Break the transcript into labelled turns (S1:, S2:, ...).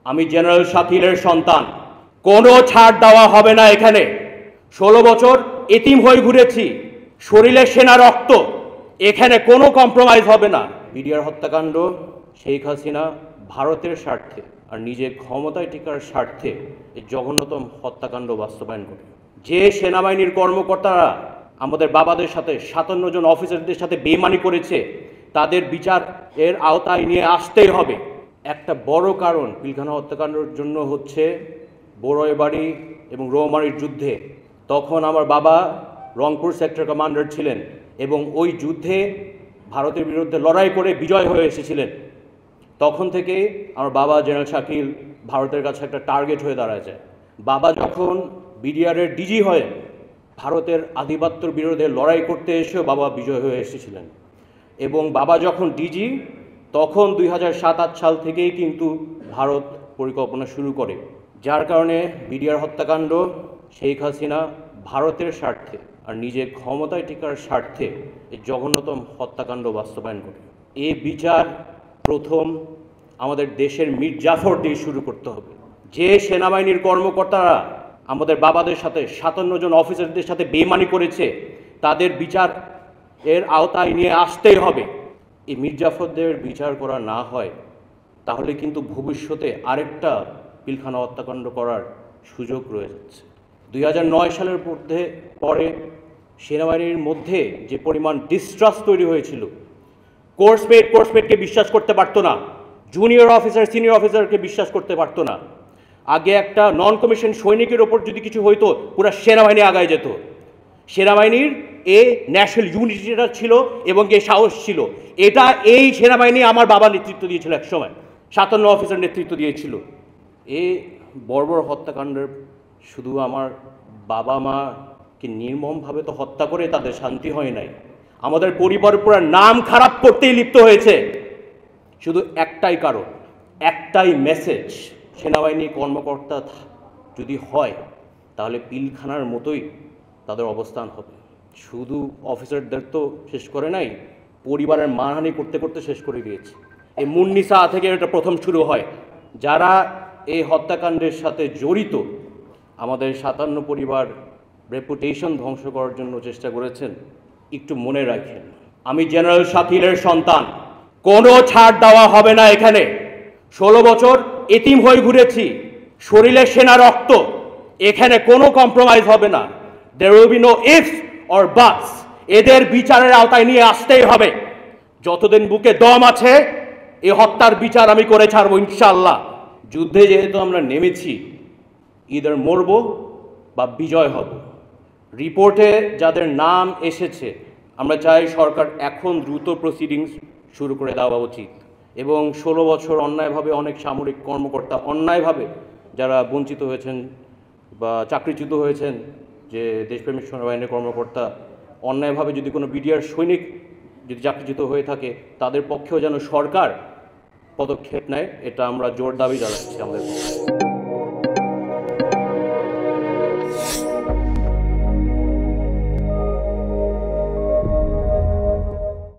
S1: আমি জেনারেল শাকিলের সন্তান, কোনো ছাড় দেওয়া হবে না এখানে। 16 বছর এতিম হয়ে ঘুরেছি, শরীরে সেনা রক্ত, এখানে কোনো কম্প্রোমাইজ হবে না। বিডিআর হত্যাকাণ্ড শেখ হাসিনা ভারতের স্বার্থে আর নিজের ক্ষমতায় টিকার স্বার্থে এই জঘন্যতম হত্যাকাণ্ড বাস্তবায়ন করে। যে সেনাবাহিনীর কর্মকর্তারা আমাদের বাবাদের সাথে 57 জন অফিসারদের সাথে বেইমানি করেছে, তাদের বিচার এর আওতায় নিয়ে আসতেই হবে। একটা বড় কারণ পিলখানা হত্যাকাণ্ডের জন্য হচ্ছে বড়ইবাড়ি এবং রৌমারীর যুদ্ধে। তখন আমার বাবা রংপুর সেক্টর কমান্ডার ছিলেন এবং ওই যুদ্ধে ভারতের বিরুদ্ধে লড়াই করে বিজয় হয়ে এসেছিলেন। তখন থেকে আমার বাবা জেনারেল শাকিল ভারতের কাছে একটা টার্গেট হয়ে দাঁড়ায় যায়। বাবা যখন বিডিআরের ডিজি হয়ে ভারতের আধিপত্যের বিরুদ্ধে লড়াই করতে এসেও বাবা বিজয় হয়ে এসেছিলেন এবং বাবা যখন ডিজি তখন 2007-08 সাল থেকেই কিন্তু ভারত পরিকল্পনা শুরু করে, যার কারণে বিডিআর হত্যাকাণ্ড শেখ হাসিনা ভারতের স্বার্থে আর নিজের ক্ষমতায় টিকার স্বার্থে এই জঘন্যতম হত্যাকাণ্ড বাস্তবায়ন করে। এই বিচার প্রথম আমাদের দেশের মীর জাফর দিয়ে শুরু করতে হবে। যে সেনাবাহিনীর কর্মকর্তারা আমাদের বাবাদের সাথে 57 জন অফিসারদের সাথে বেইমানি করেছে, তাদের বিচার এর আওতায় নিয়ে আসতেই হবে। এই মীর জাফরদের বিচার করা না হয় তাহলে কিন্তু ভবিষ্যতে আরেকটা পিলখানা হত্যাকাণ্ড করার সুযোগ রয়ে যাচ্ছে। 2009 সালের পরে সেনাবাহিনীর মধ্যে যে পরিমাণ ডিস্ট্রাস্ট তৈরি হয়েছিল, কোর্সমেটকে বিশ্বাস করতে পারতো না, জুনিয়র অফিসার সিনিয়র অফিসারকে বিশ্বাস করতে পারতো না। আগে একটা নন কমিশন সৈনিকের ওপর যদি কিছু হইতো পুরো সেনাবাহিনী আগায় যেত। সেনাবাহিনীর ন্যাশনাল ইউনিটিটা ছিল এবং সাহস ছিল। এই সেনাবাহিনী আমার বাবা নেতৃত্ব দিয়েছিল, একসময় 57 অফিসার নেতৃত্ব দিয়েছিল। এই বর্বর হত্যাকাণ্ডের শুধু আমার বাবা মাকে নির্মমভাবে তো হত্যা করে তাদের শান্তি হয় নাই, আমাদের পরিবারের পুরো নাম খারাপ করতেই লিপ্ত হয়েছে। শুধু একটাই কারণ, একটাই মেসেজ, সেনাবাহিনী কর্মকর্তা যদি হয় তাহলে পিলখানার মতোই তাদের অবস্থান হবে। শুধু অফিসারদের তো শেষ করে নাই, পরিবারের মানহানি করতে করতে শেষ করে দিয়েছে। এই মুন্নিসা থেকে এটা প্রথম শুরু হয়। যারা এই হত্যাকাণ্ডের সাথে জড়িত, আমাদের 57 পরিবার রেপুটেশন ধ্বংস করার জন্য চেষ্টা করেছেন, একটু মনে রাখেন। আমি জেনারেল শাকিলের সন্তান, কোনো ছাড় দেওয়া হবে না এখানে। 16 বছর এতিম হয়ে ঘুরেছি, শরীরে সেনা রক্ত, এখানে কোনো কম্প্রোমাইজ হবে না। There will be no ifs or buts. এদের বিচারের আওতায় নিয়ে আসতেই হবে। যতদিন বুকে দম আছে এই হত্যার বিচার আমি করে ছাড়বো ইনশাআল্লাহ। যুদ্ধে যেহেতু আমরা নেমেছি, ইদার মরব বা বিজয় হব। রিপোর্টে যাদের নাম এসেছে, আমরা চাই সরকার এখন দ্রুত প্রসিডিংস শুরু করে দেওয়া উচিত এবং 16 বছর অন্যায়ভাবে অনেক সামরিক কর্মকর্তা অন্যায়ভাবে যারা বঞ্চিত হয়েছেন বা চাকরিচ্যুত হয়েছেন, যে দেশপ্রেমিক সেনাবাহিনীর কর্মকর্তা অন্যায়ভাবে যদি কোনো বিডিআর সৈনিক যদি চাকরিচ্যুত হয়ে থাকে, তাদের পক্ষেও যেন সরকার পদক্ষেপ নেয়, এটা আমরা জোর দাবি জানাচ্ছি আমাদের পক্ষে।